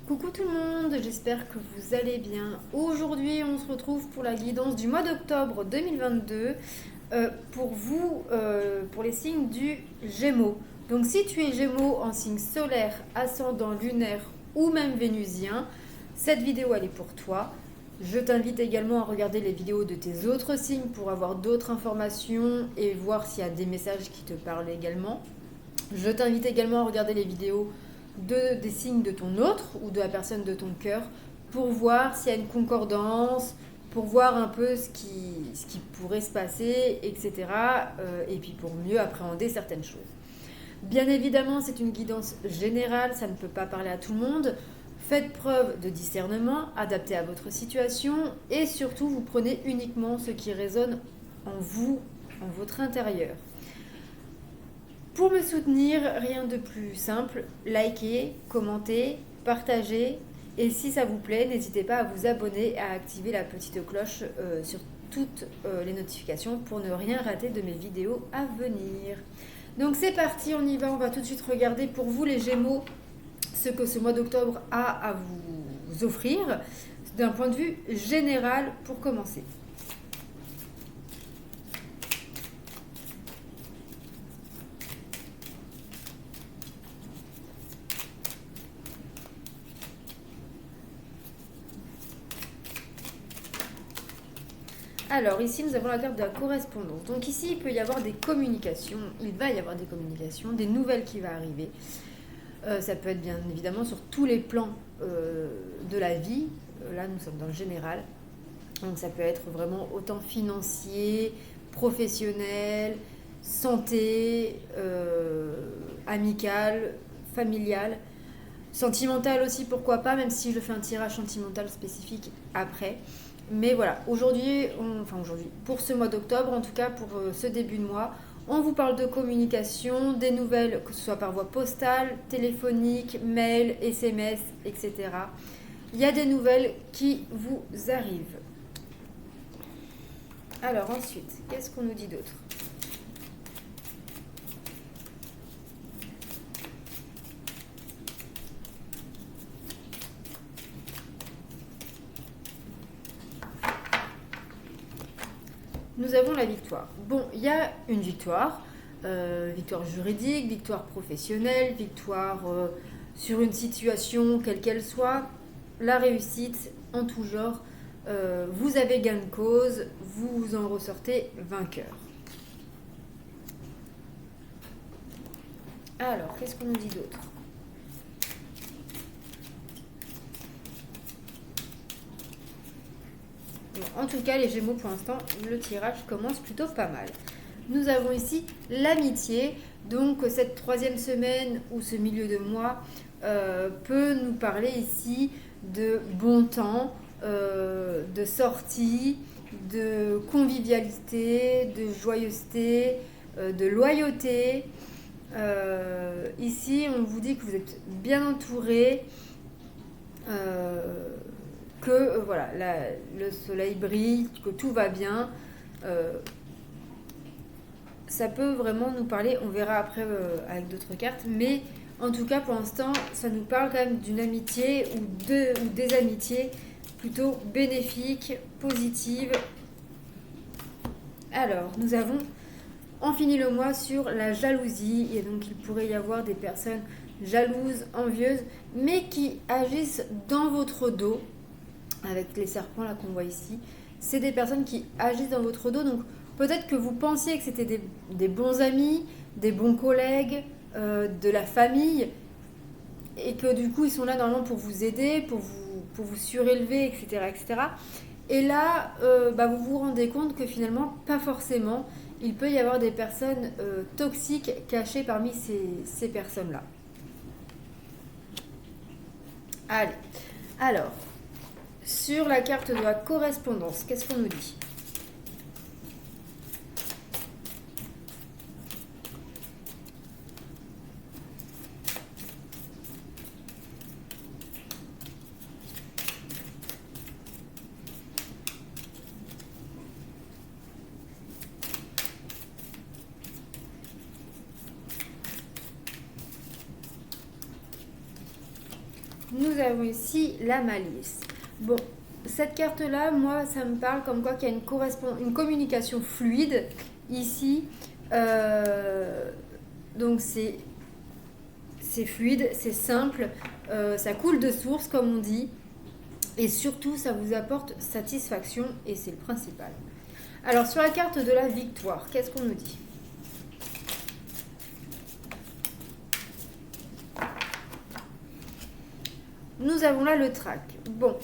Coucou tout le monde, j'espère que vous allez bien. Aujourd'hui, on se retrouve pour la guidance du mois d'octobre 2022 pour vous, pour les signes du Gémeaux. Donc si tu es Gémeaux en signe solaire, ascendant, lunaire ou même vénusien, cette vidéo elle est pour toi. Je t'invite également à regarder les vidéos de tes autres signes pour avoir d'autres informations et voir s'il y a des messages qui te parlent également. Je t'invite également à regarder les vidéos des signes de ton autre ou de la personne de ton cœur pour voir s'il y a une concordance, pour voir un peu ce qui pourrait se passer, etc. Et puis pour mieux appréhender certaines choses. Bien évidemment, c'est une guidance générale, ça ne peut pas parler à tout le monde. Faites preuve de discernement, adapté à votre situation et surtout vous prenez uniquement ce qui résonne en vous, en votre intérieur. Pour me soutenir, rien de plus simple, likez, commentez, partagez et si ça vous plaît, n'hésitez pas à vous abonner et à activer la petite cloche sur toutes les notifications pour ne rien rater de mes vidéos à venir. Donc c'est parti, on y va, on va tout de suite regarder pour vous les Gémeaux ce que ce mois d'octobre a à vous offrir d'un point de vue général pour commencer. Alors ici nous avons la carte de la correspondance. Donc ici il peut y avoir des communications, il va y avoir des communications, des nouvelles qui vont arriver. Ça peut être bien évidemment sur tous les plans de la vie. Là nous sommes dans le général. Donc ça peut être vraiment autant financier, professionnel, santé, amical, familial, sentimental aussi pourquoi pas, même si je fais un tirage sentimental spécifique après. Mais voilà, aujourd'hui, pour ce mois d'octobre, en tout cas pour ce début de mois, on vous parle de communication, des nouvelles, que ce soit par voie postale, téléphonique, mail, SMS, etc. Il y a des nouvelles qui vous arrivent. Alors ensuite, qu'est-ce qu'on nous dit d'autre ? Nous avons la victoire. Bon, il y a une victoire. Victoire juridique, victoire professionnelle, victoire sur une situation quelle qu'elle soit. La réussite en tout genre. Vous avez gain de cause, vous en ressortez vainqueur. Alors, qu'est-ce qu'on nous dit d'autre ? Bon, en tout cas, les Gémeaux, pour l'instant, le tirage commence plutôt pas mal. Nous avons ici l'amitié. Donc, cette troisième semaine ou ce milieu de mois peut nous parler ici de bon temps, de sortie, de convivialité, de joyeuseté, de loyauté. Ici, on vous dit que vous êtes bien entouré, que voilà, le soleil brille, que tout va bien. Ça peut vraiment nous parler, on verra après avec d'autres cartes, mais en tout cas pour l'instant, ça nous parle quand même d'une amitié ou des amitiés plutôt bénéfiques, positives. Alors, nous avons fini le mois sur la jalousie, et donc il pourrait y avoir des personnes jalouses, envieuses, mais qui agissent dans votre dos, avec les serpents là qu'on voit ici. C'est des personnes qui agissent dans votre dos, donc peut-être que vous pensiez que c'était des bons amis, des bons collègues, de la famille, et que du coup ils sont là normalement pour vous aider, pour vous surélever, etc. etc. Et là, vous vous rendez compte que finalement, pas forcément. Il peut y avoir des personnes toxiques cachées parmi ces personnes-là. Allez, alors, sur la carte de la correspondance, qu'est-ce qu'on nous dit ? Nous avons ici la malice. Bon, cette carte-là, moi, ça me parle comme quoi qu'il y a une communication fluide ici. Donc c'est fluide, c'est simple, ça coule de source comme on dit. Et surtout, ça vous apporte satisfaction et c'est le principal. Alors, sur la carte de la victoire, qu'est-ce qu'on nous dit? Nous avons là le trac. Bon,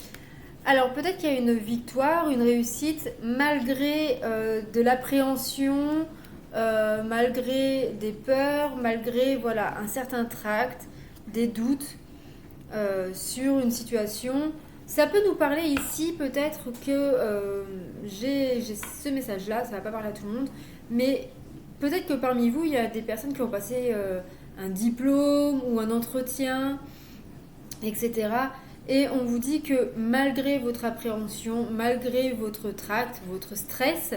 alors peut-être qu'il y a une victoire, une réussite, malgré de l'appréhension, malgré des peurs, malgré voilà, un certain tract, des doutes sur une situation. Ça peut nous parler ici peut-être que j'ai ce message-là, ça ne va pas parler à tout le monde, mais peut-être que parmi vous, il y a des personnes qui ont passé un diplôme ou un entretien, etc. Et on vous dit que malgré votre appréhension, malgré votre tract, votre stress,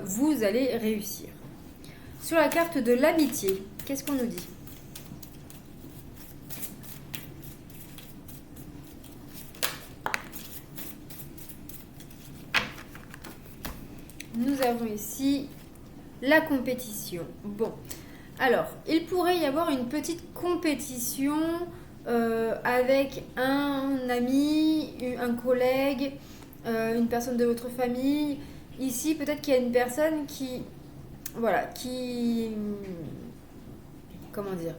vous allez réussir. Sur la carte de l'amitié, qu'est-ce qu'on nous dit? Nous avons ici la compétition. Bon, alors, il pourrait y avoir une petite compétition avec un ami, un collègue, une personne de votre famille. Ici, peut-être qu'il y a une personne qui, voilà, comment dire,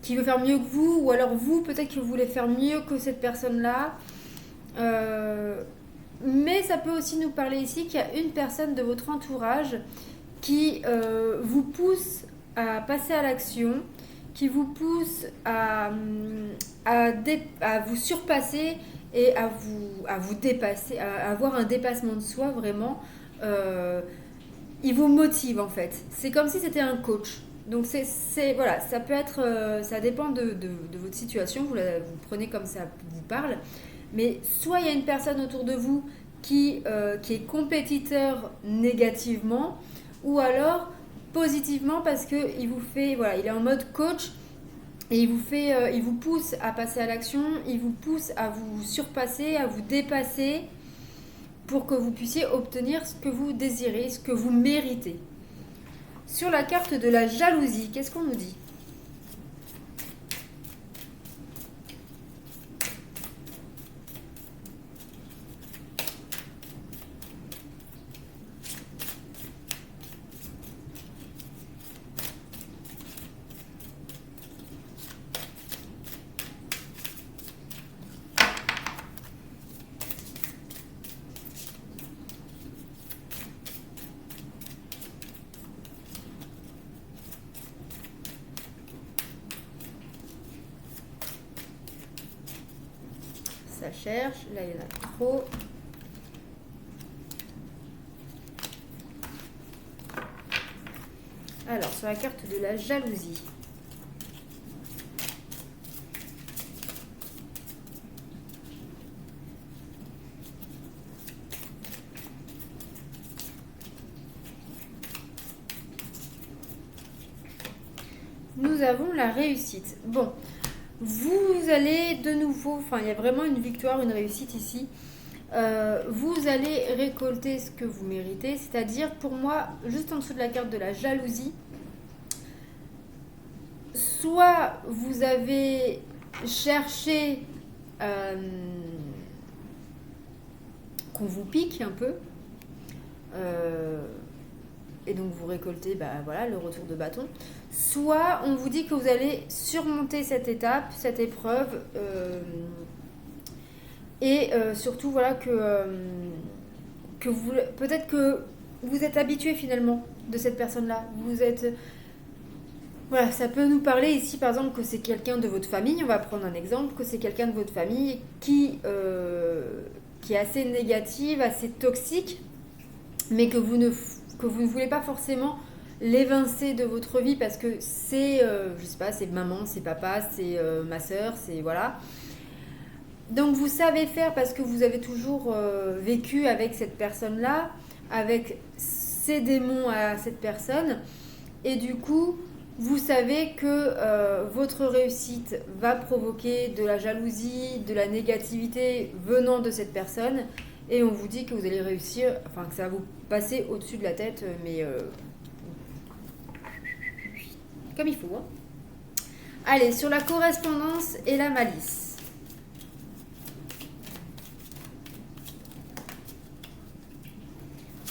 qui veut faire mieux que vous, ou alors vous, peut-être que vous voulez faire mieux que cette personne-là. Mais ça peut aussi nous parler ici qu'il y a une personne de votre entourage qui vous pousse à passer à l'action, qui vous pousse à vous surpasser et à vous dépasser, à avoir un dépassement de soi vraiment. Il vous motive en fait. C'est comme si c'était un coach. Donc voilà, ça peut être, ça dépend de votre situation, vous prenez comme ça vous parle. Mais soit il y a une personne autour de vous qui est compétiteur négativement, ou alors positivement parce que il vous fait, voilà, il est en mode coach et il vous pousse à passer à l'action, il vous pousse à vous surpasser, à vous dépasser pour que vous puissiez obtenir ce que vous désirez, ce que vous méritez. Sur la carte de la jalousie, qu'est-ce qu'on nous dit? Ça cherche, là il y en a trop. Alors, sur la carte de la jalousie. Nous avons la réussite. Bon, vous allez de nouveau, enfin il y a vraiment une victoire, une réussite ici. Vous allez récolter ce que vous méritez, c'est-à-dire pour moi, juste en dessous de la carte de la jalousie, soit vous avez cherché qu'on vous pique un peu, et donc vous récoltez voilà, le retour de bâton, soit on vous dit que vous allez surmonter cette étape, cette épreuve, et surtout voilà que vous, peut-être que vous êtes habitué finalement de cette personne-là. Vous êtes, voilà, ça peut nous parler ici par exemple que c'est quelqu'un de votre famille. On va prendre un exemple, que c'est quelqu'un de votre famille qui est assez négative, assez toxique, mais que vous ne voulez pas forcément l'évincer de votre vie parce que c'est, je sais pas, c'est maman, c'est papa, c'est ma sœur, c'est voilà. Donc vous savez faire parce que vous avez toujours vécu avec cette personne-là, avec ses démons à cette personne, et du coup Vous savez que votre réussite va provoquer de la jalousie, de la négativité venant de cette personne. Et on vous dit que vous allez réussir, enfin que ça va vous passer au-dessus de la tête, mais comme il faut. Hein. Allez, sur la correspondance et la malice.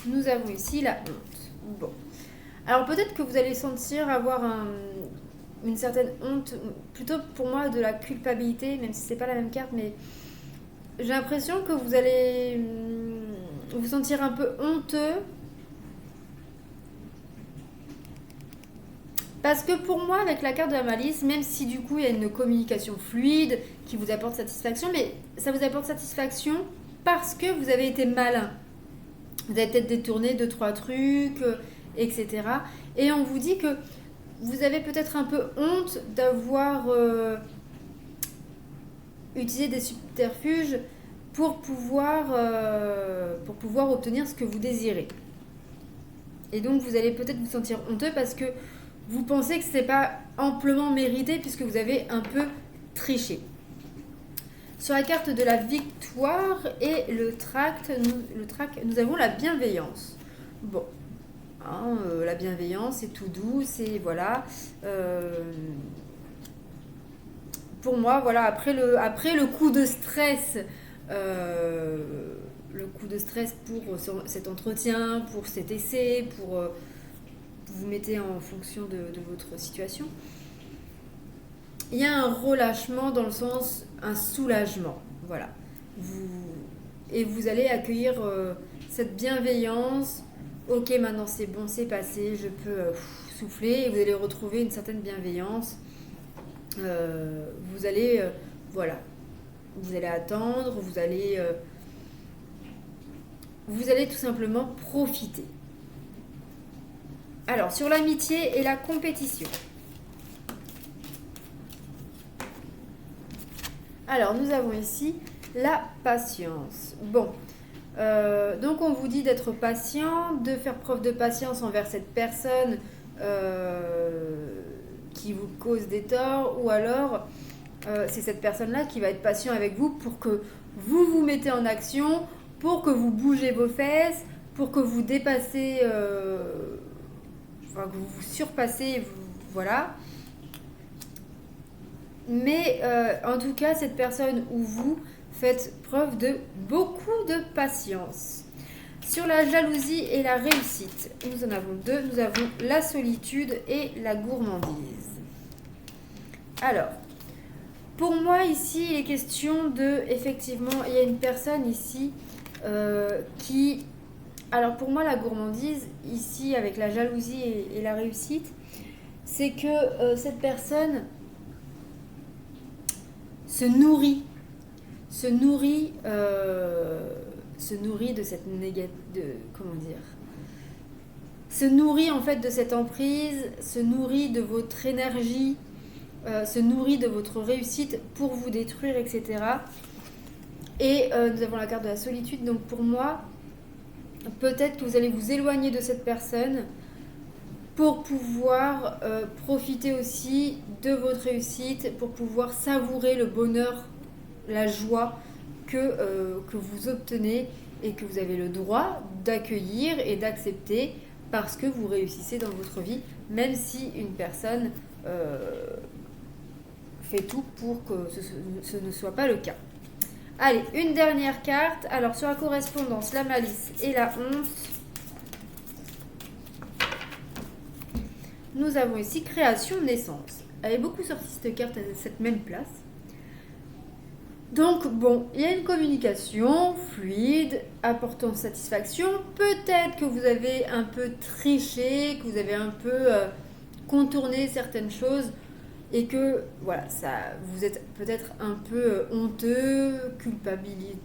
Nous avons ici la honte. Bon. Alors peut-être que vous allez sentir avoir une certaine honte, plutôt pour moi de la culpabilité, même si c'est pas la même carte, mais j'ai l'impression que vous allez vous sentir un peu honteux. Parce que pour moi, avec la carte de la malice, même si du coup il y a une communication fluide qui vous apporte satisfaction, mais ça vous apporte satisfaction parce que vous avez été malin. Vous avez peut-être détourné 2-3 trucs, etc. Et on vous dit que vous avez peut-être un peu honte d'avoir utilisé des subterfuges pour pouvoir obtenir ce que vous désirez. Et donc vous allez peut-être vous sentir honteux parce que vous pensez que ce n'est pas amplement mérité puisque vous avez un peu triché. Sur la carte de la victoire et le tract, nous avons la bienveillance. Bon, hein, la bienveillance, c'est tout doux, c'est voilà. Pour moi, voilà, après le coup de stress, pour cet entretien, pour cet essai, pour vous mettez en fonction de votre situation. Il y a un relâchement dans le sens, un soulagement. Voilà. Et vous allez accueillir cette bienveillance. Ok, maintenant c'est bon, c'est passé, je peux souffler. Et vous allez retrouver une certaine bienveillance. Vous allez, voilà. Vous allez attendre, vous allez tout simplement profiter. Alors, sur l'amitié et la compétition. Alors, nous avons ici la patience. Bon, donc on vous dit d'être patient, de faire preuve de patience envers cette personne qui vous cause des torts, ou alors c'est cette personne-là qui va être patient avec vous pour que vous vous mettez en action, pour que vous bougez vos fesses, pour que vous dépassez, que vous vous surpassez, voilà. Mais en tout cas, cette personne ou vous faites preuve de beaucoup de patience. Sur la jalousie et la réussite, nous en avons deux. Nous avons la solitude et la gourmandise. Alors, pour moi ici, il est question de, effectivement, il y a une personne ici qui... Alors pour moi, la gourmandise, ici, avec la jalousie et la réussite, c'est que cette personne se nourrit de cette se nourrit en fait de cette emprise, se nourrit de votre énergie, se nourrit de votre réussite pour vous détruire, etc. Et nous avons la carte de la solitude. Donc pour moi, peut-être que vous allez vous éloigner de cette personne pour pouvoir profiter aussi de votre réussite, pour pouvoir savourer le bonheur, la joie que vous obtenez et que vous avez le droit d'accueillir et d'accepter parce que vous réussissez dans votre vie, même si une personne fait tout pour que ce ne soit pas le cas. Allez, une dernière carte. Alors, sur la correspondance, la malice et la honte, nous avons ici création, naissance. Elle est beaucoup sortie cette carte à cette même place. Donc, bon, il y a une communication fluide, apportant satisfaction. Peut-être que vous avez un peu triché, que vous avez un peu contourné certaines choses et que, voilà, ça, vous êtes peut-être un peu honteux, culpabilisé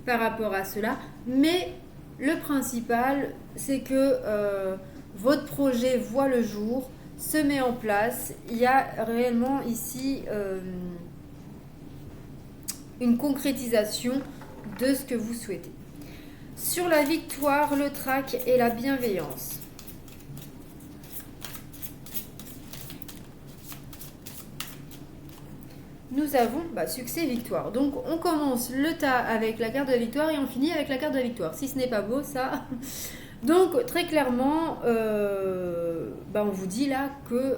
par rapport à cela. Mais le principal, c'est que votre projet voit le jour, se met en place. Il y a réellement ici une concrétisation de ce que vous souhaitez. Sur la victoire, le trac et la bienveillance. nous avons succès, victoire. Donc on commence le tas avec la carte de la victoire et on finit avec la carte de la victoire. Si ce n'est pas beau, ça. Donc très clairement, on vous dit là que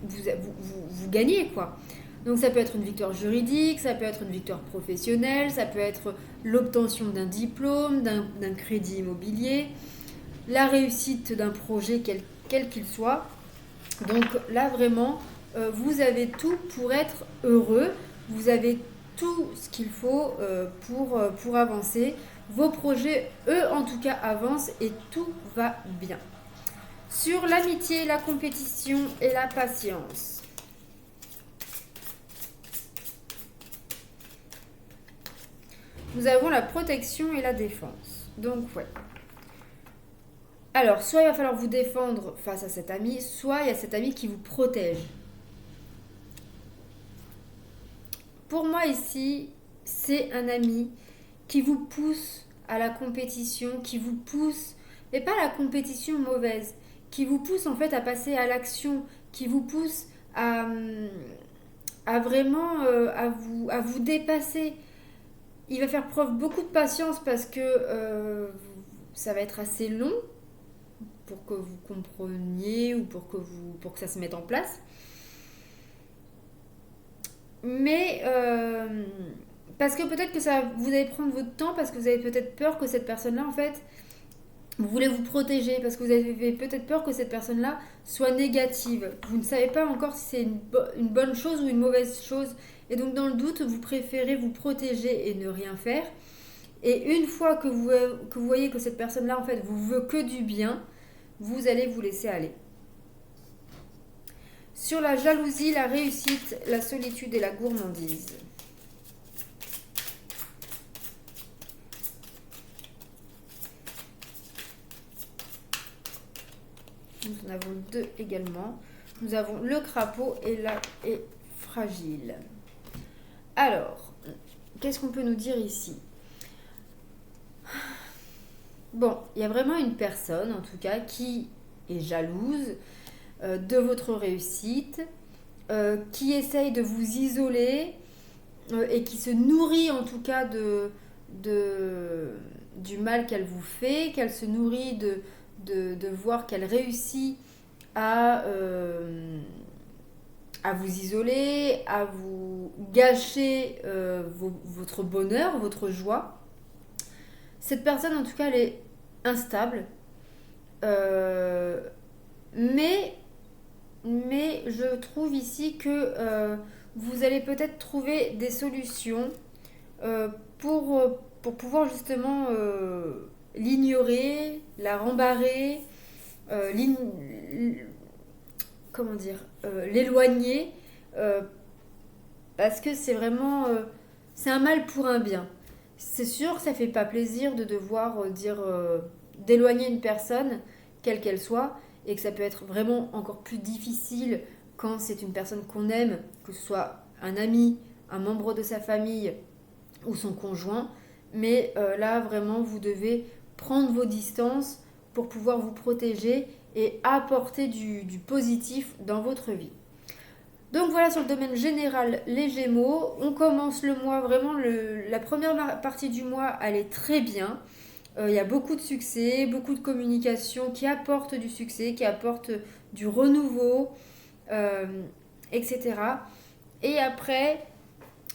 vous gagnez quoi. Donc ça peut être une victoire juridique, ça peut être une victoire professionnelle, ça peut être l'obtention d'un diplôme, d'un crédit immobilier, la réussite d'un projet quel qu'il soit. Donc là vraiment, vous avez tout pour être heureux, vous avez tout ce qu'il faut pour avancer. Vos projets, eux en tout cas, avancent et tout va bien. Sur l'amitié, la compétition et la patience. Nous avons la protection et la défense. Donc, ouais. Alors, soit il va falloir vous défendre face à cet ami, soit il y a cet ami qui vous protège. Pour moi, ici, c'est un ami qui vous pousse à la compétition, qui vous pousse, mais pas à la compétition mauvaise, qui vous pousse en fait à passer à l'action, qui vous pousse à vraiment à vous dépasser. Il va faire preuve beaucoup de patience parce que ça va être assez long pour que vous compreniez ou pour que ça se mette en place. Mais parce que peut-être que vous allez prendre votre temps parce que vous avez peut-être peur que cette personne-là, en fait, vous voulez vous protéger parce que vous avez peut-être peur que cette personne-là soit négative. Vous ne savez pas encore si c'est une bonne chose ou une mauvaise chose. Et donc dans le doute, vous préférez vous protéger et ne rien faire. Et une fois que vous voyez que cette personne-là, en fait, vous veut que du bien, vous allez vous laisser aller. Sur la jalousie, la réussite, la solitude et la gourmandise. Nous en avons deux également. Nous avons le crapaud et fragile. Alors, qu'est-ce qu'on peut nous dire ici? Bon, il y a vraiment une personne, en tout cas, qui est jalouse de votre réussite, qui essaye de vous isoler et qui se nourrit en tout cas du mal qu'elle vous fait, qu'elle se nourrit de voir qu'elle réussit à vous isoler, à vous gâcher votre bonheur, votre joie. Cette personne, en tout cas, elle est instable. Mais je trouve ici que vous allez peut-être trouver des solutions pour pouvoir justement l'ignorer, la rembarrer, comment dire, l'éloigner, parce que c'est vraiment c'est un mal pour un bien. C'est sûr que ça fait pas plaisir de devoir d'éloigner une personne, quelle qu'elle soit, et que ça peut être vraiment encore plus difficile quand c'est une personne qu'on aime, que ce soit un ami, un membre de sa famille ou son conjoint. Mais là, vraiment, vous devez prendre vos distances pour pouvoir vous protéger et apporter du positif dans votre vie. Donc voilà sur le domaine général les Gémeaux. On commence le mois, vraiment la première partie du mois, elle est très bien. Il y a beaucoup de succès, beaucoup de communication qui apporte du succès, qui apporte du renouveau, etc. Et après,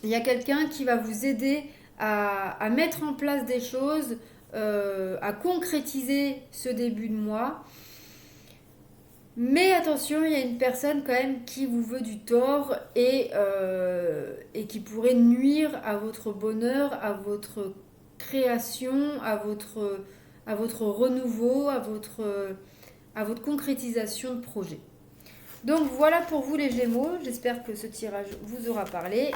il y a quelqu'un qui va vous aider à mettre en place des choses, à concrétiser ce début de mois. Mais attention, il y a une personne quand même qui vous veut du tort et qui pourrait nuire à votre bonheur, à votre création, à votre renouveau, à votre concrétisation de projet. Donc voilà pour vous les Gémeaux, j'espère que ce tirage vous aura parlé.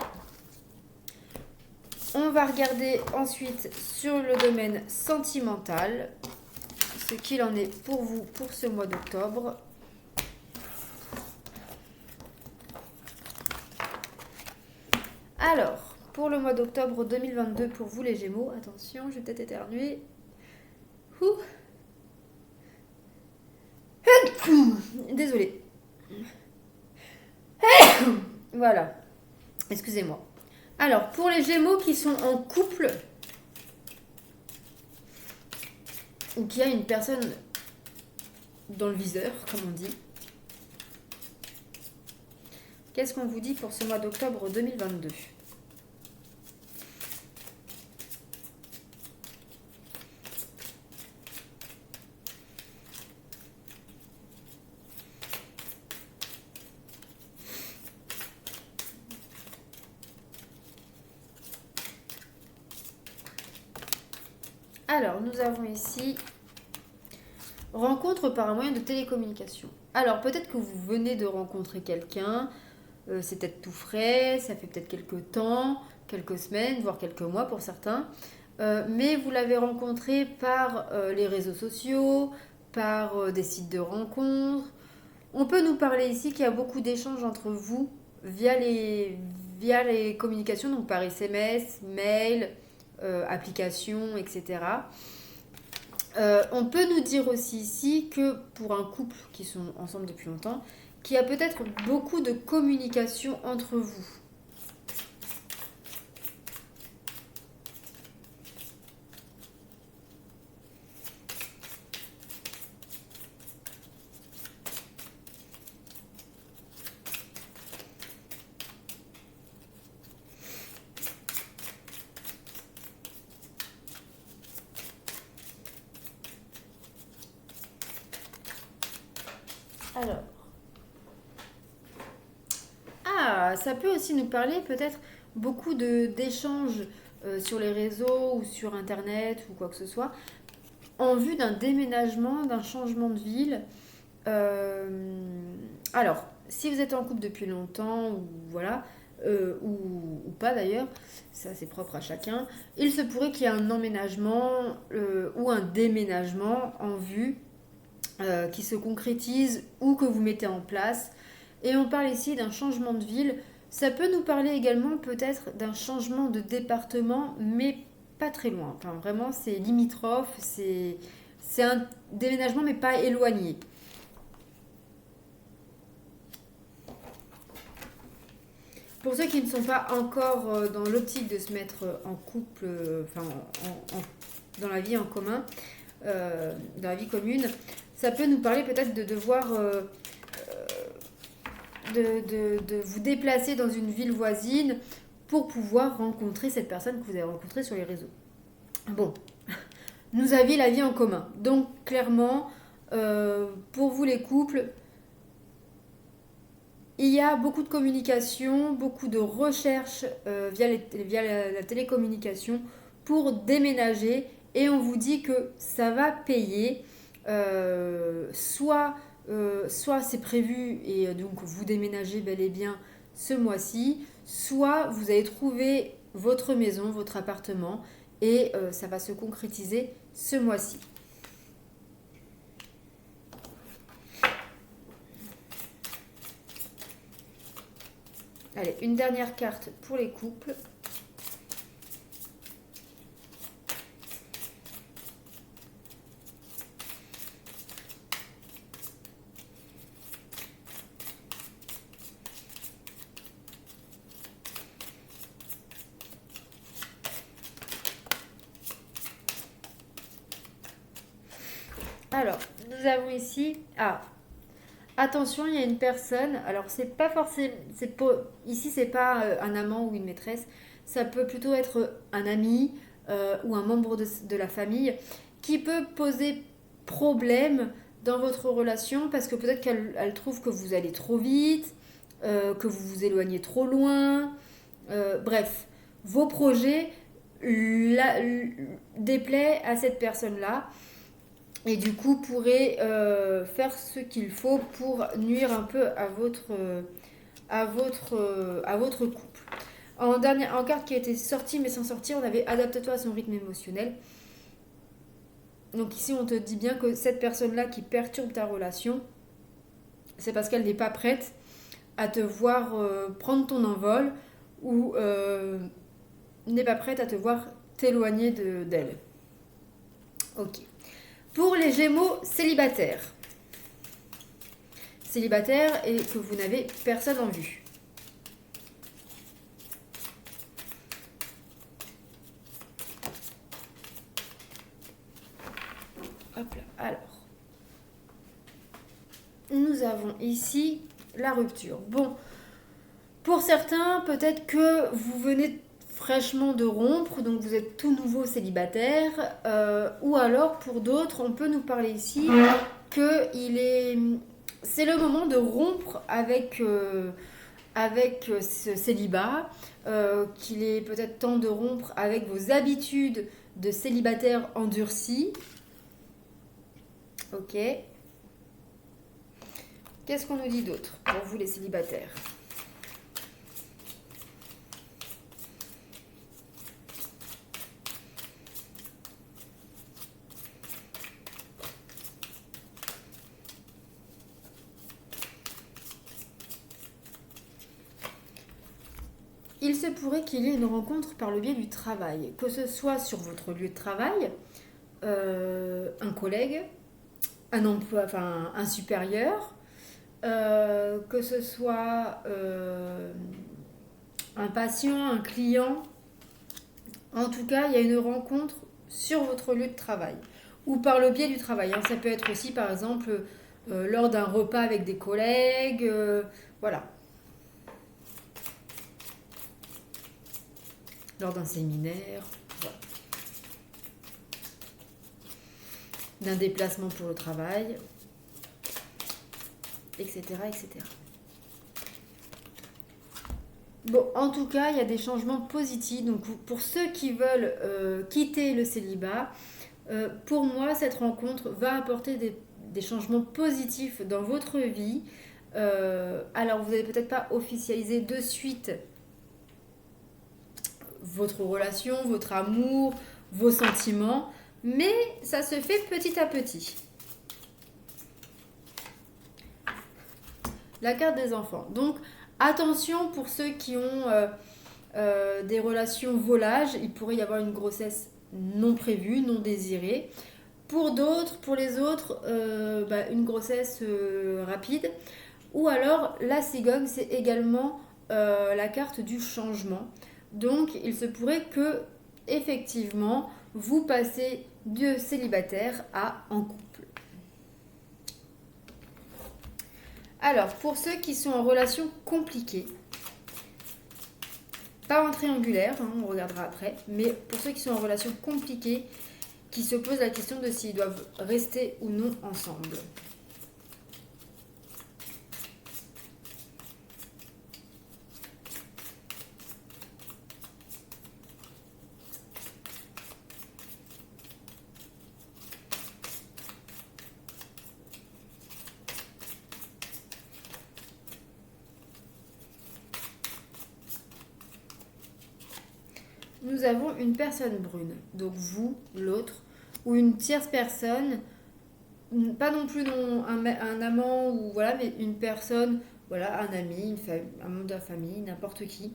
On va regarder ensuite sur le domaine sentimental, ce qu'il en est pour vous pour ce mois d'octobre. Alors, pour le mois d'octobre 2022, pour vous les Gémeaux, attention, je vais peut-être éternuer. Désolée. Voilà. Excusez-moi. Alors, pour les Gémeaux qui sont en couple, ou qui a une personne dans le viseur, comme on dit, qu'est-ce qu'on vous dit pour ce mois d'octobre 2022 ? Alors, nous avons ici rencontre par un moyen de télécommunication. Alors, peut-être que vous venez de rencontrer quelqu'un, c'est peut-être tout frais, ça fait peut-être quelques temps, quelques semaines, voire quelques mois pour certains, mais vous l'avez rencontré par les réseaux sociaux, par des sites de rencontres. On peut nous parler ici qu'il y a beaucoup d'échanges entre vous via les communications, donc par SMS, mail, applications, etc. On peut nous dire aussi ici que pour un couple qui sont ensemble depuis longtemps, qu'il y a peut-être beaucoup de communication entre vous. Alors, ça peut aussi nous parler peut-être beaucoup d'échanges sur les réseaux ou sur Internet ou quoi que ce soit, en vue d'un déménagement, d'un changement de ville. Euh, alors, si vous êtes en couple depuis longtemps, ou voilà, ou pas d'ailleurs, ça c'est propre à chacun, il se pourrait qu'il y ait un emménagement ou un déménagement en vue qui se concrétise ou que vous mettez en place. Et on parle ici d'un changement de ville. Ça peut nous parler également peut-être d'un changement de département, mais pas très loin. Enfin, vraiment, c'est limitrophe, c'est un déménagement, mais pas éloigné. Pour ceux qui ne sont pas encore dans l'optique de se mettre en couple, enfin, dans la vie en commun, dans la vie commune, ça peut nous parler peut-être de devoir de vous déplacer dans une ville voisine pour pouvoir rencontrer cette personne que vous avez rencontrée sur les réseaux. Bon, nous avions la vie en commun. Donc clairement, pour vous les couples, il y a beaucoup de communication, beaucoup de recherches via la télécommunication pour déménager et on vous dit que ça va payer. Soit c'est prévu et donc vous déménagez bel et bien ce mois-ci, soit vous allez trouver votre maison, votre appartement et ça va se concrétiser ce mois-ci. Allez, une dernière carte pour les couples. Alors, nous avons ici... attention, il y a une personne. Alors, c'est pas forcément... ici, c'est pas un amant ou une maîtresse. Ça peut plutôt être un ami ou un membre de la famille qui peut poser problème dans votre relation parce que peut-être qu'elle trouve que vous allez trop vite, que vous vous éloignez trop loin. Bref, vos projets déplaient à cette personne-là et du coup pourrait faire ce qu'il faut pour nuire un peu à votre couple. En carte qui a été sortie mais sans sortir, on avait adapte-toi à son rythme émotionnel. Donc ici on te dit bien que cette personne-là qui perturbe ta relation, c'est parce qu'elle n'est pas prête à te voir prendre ton envol ou n'est pas prête à te voir t'éloigner d'elle. Ok. Pour les Gémeaux célibataires et que vous n'avez personne en vue. Hop là, alors. Nous avons ici la rupture. Bon, pour certains, peut-être que vous venez fraîchement de rompre, donc vous êtes tout nouveau célibataire, ou alors pour d'autres, on peut nous parler ici que c'est le moment de rompre avec ce célibat, qu'il est peut-être temps de rompre avec vos habitudes de célibataire endurci. Ok. Qu'est-ce qu'on nous dit d'autre pour vous les célibataires? Il se pourrait qu'il y ait une rencontre par le biais du travail, que ce soit sur votre lieu de travail, un collègue, un emploi, enfin un supérieur, que ce soit un patient, un client. En tout cas, il y a une rencontre sur votre lieu de travail ou par le biais du travail. Ça peut être aussi, par exemple, lors d'un repas avec des collègues, voilà, lors d'un séminaire, voilà. D'un déplacement pour le travail, etc., etc. Bon, en tout cas, il y a des changements positifs. Donc, pour ceux qui veulent quitter le célibat, pour moi, cette rencontre va apporter des changements positifs dans votre vie. Alors, vous n'allez peut-être pas officialiser de suite votre relation, votre amour, vos sentiments, mais ça se fait petit à petit. La carte des enfants. Donc, attention pour ceux qui ont des relations volages, il pourrait y avoir une grossesse non prévue, non désirée. Pour d'autres, pour les autres, une grossesse rapide. Ou alors, la cigogne, c'est également la carte du changement. Donc, il se pourrait que, effectivement, vous passez de célibataire à en couple. Alors, pour ceux qui sont en relation compliquée, pas en triangulaire, on regardera après, mais pour ceux qui sont en relation compliquée, qui se posent la question de s'ils doivent rester ou non ensemble. Nous avons une personne brune, donc vous, l'autre, ou une tierce personne, pas non plus un amant, ou voilà, mais une personne, voilà, un ami, un membre de la famille, n'importe qui.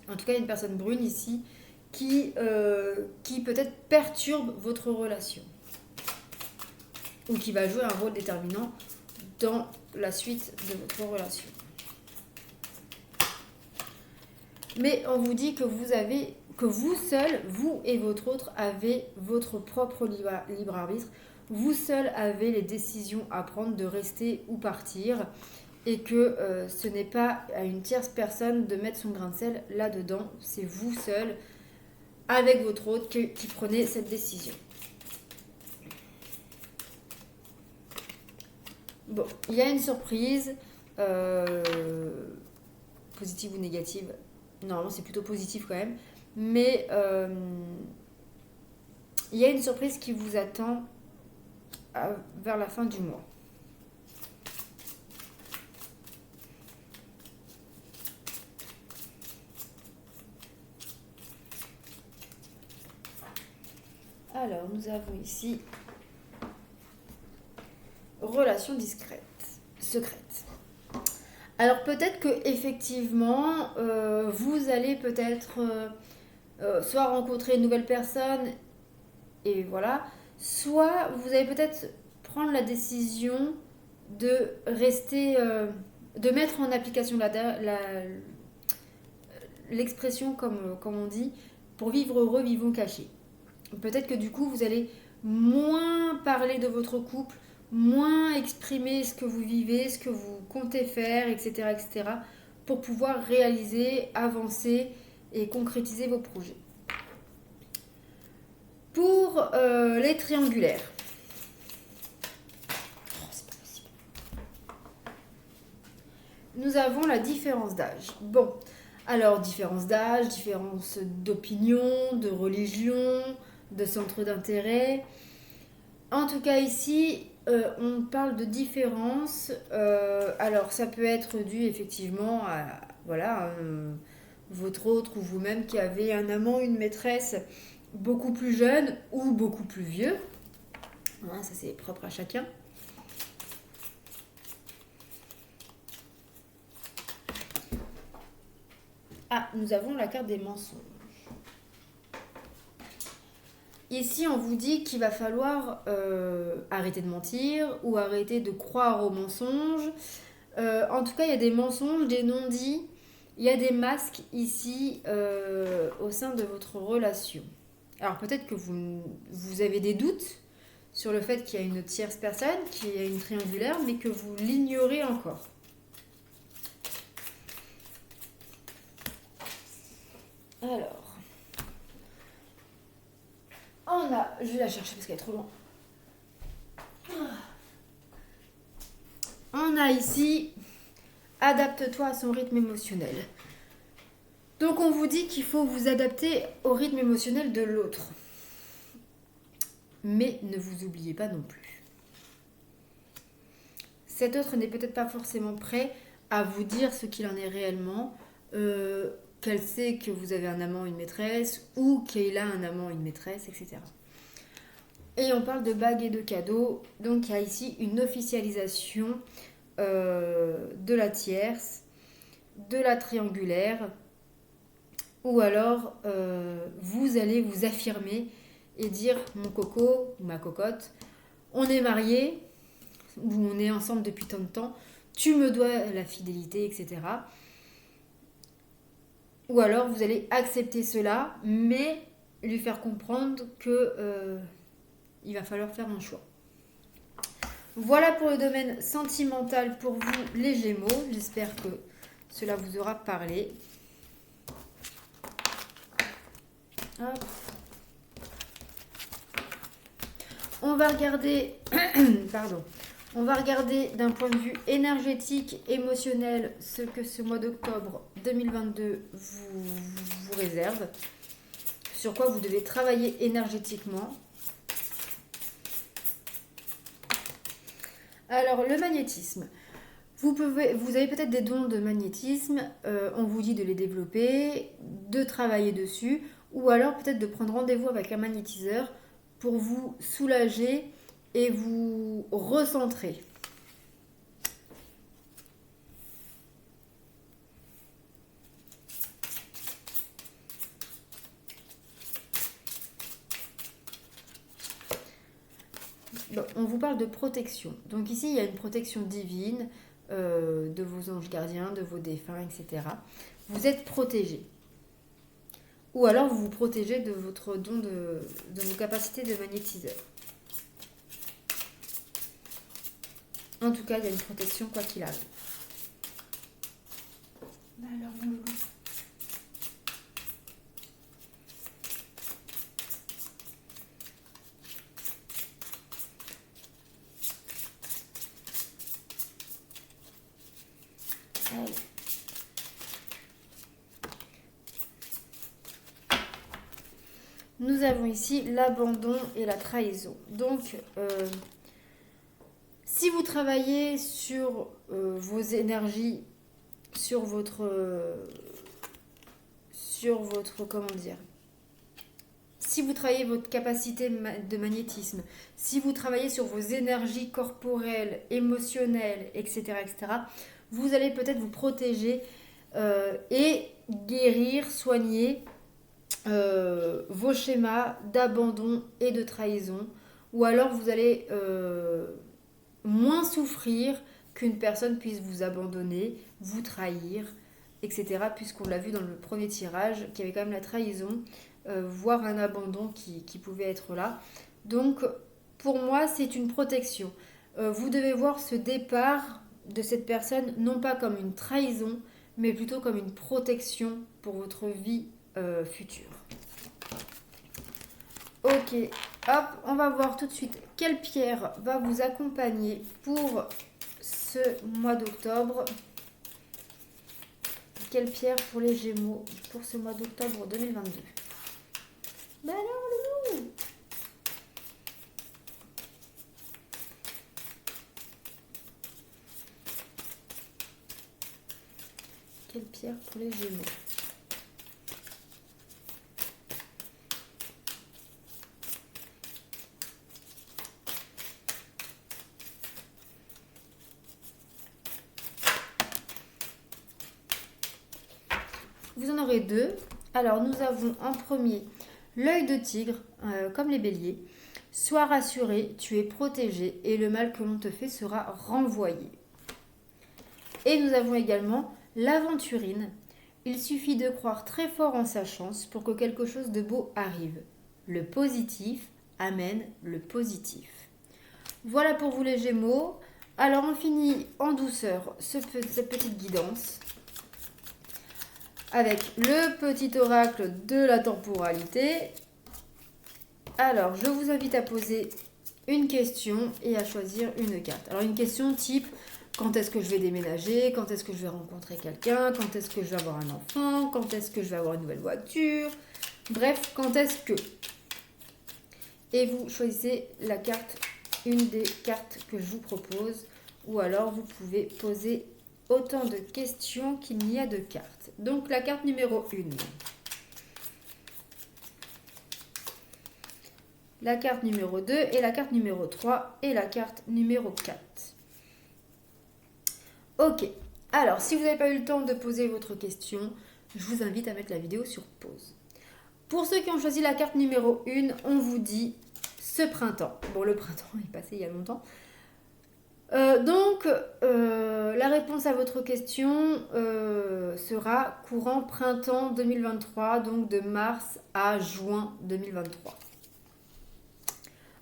En tout cas, une personne brune ici qui peut-être perturbe votre relation ou qui va jouer un rôle déterminant dans la suite de votre relation. Mais on vous dit que vous seul, vous et votre autre, avez votre propre libre arbitre. Vous seul avez les décisions à prendre de rester ou partir. Et que ce n'est pas à une tierce personne de mettre son grain de sel là-dedans. C'est vous seul, avec votre autre, qui prenez cette décision. Bon, il y a une surprise, positive ou négative. Normalement, c'est plutôt positif quand même. Mais il y a une surprise qui vous attend vers la fin du mois. Alors, nous avons ici relation discrète, secrète. Alors peut-être que effectivement, vous allez peut-être soit rencontrer une nouvelle personne et voilà, soit vous allez peut-être prendre la décision de rester, de mettre en application l'expression comme on dit, pour vivre heureux, vivons cachés. Peut-être que du coup, vous allez moins parler de votre couple, moins exprimer ce que vous vivez, ce que vous comptez faire, etc., etc., pour pouvoir réaliser, avancer et concrétiser vos projets. Pour les triangulaires. Nous avons la différence d'âge. Bon, alors différence d'âge, différence d'opinion, de religion, de centre d'intérêt. En tout cas ici, on parle de différence. Alors ça peut être dû effectivement à voilà, votre autre ou vous-même qui avez un amant, une maîtresse beaucoup plus jeune ou beaucoup plus vieux. Hein, ça c'est propre à chacun. Ah, nous avons la carte des mensonges. Ici, on vous dit qu'il va falloir arrêter de mentir ou arrêter de croire aux mensonges. En tout cas, il y a des mensonges, des non-dits. Il y a des masques ici au sein de votre relation. Alors peut-être que vous avez des doutes sur le fait qu'il y a une tierce personne, qu'il y a une triangulaire, mais que vous l'ignorez encore. Alors, je vais la chercher parce qu'elle est trop loin. On a ici, adapte-toi à son rythme émotionnel. Donc on vous dit qu'il faut vous adapter au rythme émotionnel de l'autre. Mais ne vous oubliez pas non plus. Cet autre n'est peut-être pas forcément prêt à vous dire ce qu'il en est réellement, qu'elle sait que vous avez un amant, une maîtresse, ou qu'il a un amant, une maîtresse, etc. Et on parle de bagues et de cadeaux. Donc il y a ici une officialisation de la tierce, de la triangulaire, ou alors vous allez vous affirmer et dire mon coco ou ma cocotte, on est mariés ou on est ensemble depuis tant de temps, tu me dois la fidélité, etc. Ou alors vous allez accepter cela, mais lui faire comprendre que il va falloir faire un choix. Voilà pour le domaine sentimental pour vous les Gémeaux. J'espère que cela vous aura parlé. Hop. On va regarder, on va regarder d'un point de vue énergétique, émotionnel, ce que ce mois d'octobre 2022 vous réserve, sur quoi vous devez travailler énergétiquement. Alors, le magnétisme. Vous avez peut-être des dons de magnétisme, on vous dit de les développer, de travailler dessus, ou alors peut-être de prendre rendez-vous avec un magnétiseur pour vous soulager et vous recentrer. Bon, on vous parle de protection. Donc ici, il y a une protection divine de vos anges gardiens, de vos défunts, etc. Vous êtes protégé. Ou alors vous vous protégez de votre don de vos capacités de magnétiseur. En tout cas, il y a une protection quoi qu'il arrive. Alors, mon loulou. Allez. Nous avons ici l'abandon et la trahison. Donc, si vous travaillez sur vos énergies, sur votre, comment dire, si vous travaillez votre capacité de magnétisme, si vous travaillez sur vos énergies corporelles, émotionnelles, etc., vous allez peut-être vous protéger et guérir, soigner vos schémas d'abandon et de trahison, ou alors vous allez moins souffrir qu'une personne puisse vous abandonner, vous trahir, etc. Puisqu'on l'a vu dans le premier tirage, qu'il y avait quand même la trahison, voire un abandon qui pouvait être là. Donc, pour moi, c'est une protection. Vous devez voir ce départ de cette personne non pas comme une trahison, mais plutôt comme une protection pour votre vie future. Ok, hop, on va voir tout de suite quelle pierre va vous accompagner pour ce mois d'octobre. Quelle pierre pour les Gémeaux pour ce mois d'octobre 2022. Ben alors, loulou! Quelle pierre pour les Gémeaux? Vous en aurez deux. Alors, nous avons en premier l'œil de tigre, comme les béliers. Sois rassuré, tu es protégé et le mal que l'on te fait sera renvoyé. Et nous avons également l'aventurine. Il suffit de croire très fort en sa chance pour que quelque chose de beau arrive. Le positif amène le positif. Voilà pour vous les Gémeaux. Alors on finit en douceur cette petite guidance avec le petit oracle de la temporalité. Alors je vous invite à poser une question et à choisir une carte. Alors une question type: quand est-ce que je vais déménager? Quand est-ce que je vais rencontrer quelqu'un? Quand est-ce que je vais avoir un enfant? Quand est-ce que je vais avoir une nouvelle voiture? Bref, quand est-ce que? Et vous choisissez la carte, une des cartes que je vous propose. Ou alors vous pouvez poser autant de questions qu'il n'y a de cartes. Donc la carte numéro 1. La carte numéro 2 et la carte numéro 3 et la carte numéro 4. Ok, alors si vous n'avez pas eu le temps de poser votre question, je vous invite à mettre la vidéo sur pause. Pour ceux qui ont choisi la carte numéro 1, on vous dit ce printemps. Bon, le printemps est passé il y a longtemps. Donc, la réponse à votre question sera courant printemps 2023, donc de mars à juin 2023.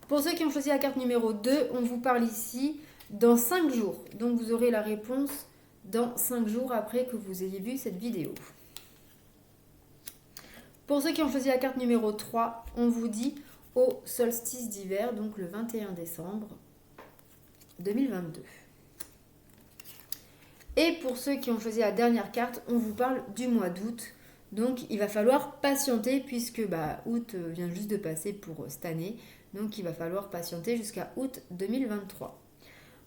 Pour ceux qui ont choisi la carte numéro 2, on vous parle ici dans 5 jours. Donc vous aurez la réponse dans 5 jours après que vous ayez vu cette vidéo. Pour ceux qui ont choisi la carte numéro 3, on vous dit au solstice d'hiver, donc le 21 décembre 2022. Et pour ceux qui ont choisi la dernière carte, on vous parle du mois d'août. Donc il va falloir patienter puisque août vient juste de passer pour cette année. Donc il va falloir patienter jusqu'à août 2023.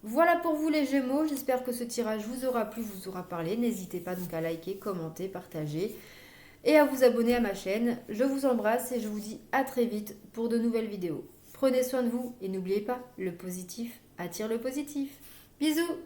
Voilà pour vous les Gémeaux, j'espère que ce tirage vous aura plu, vous aura parlé. N'hésitez pas donc à liker, commenter, partager et à vous abonner à ma chaîne. Je vous embrasse et je vous dis à très vite pour de nouvelles vidéos. Prenez soin de vous et n'oubliez pas, le positif attire le positif. Bisous!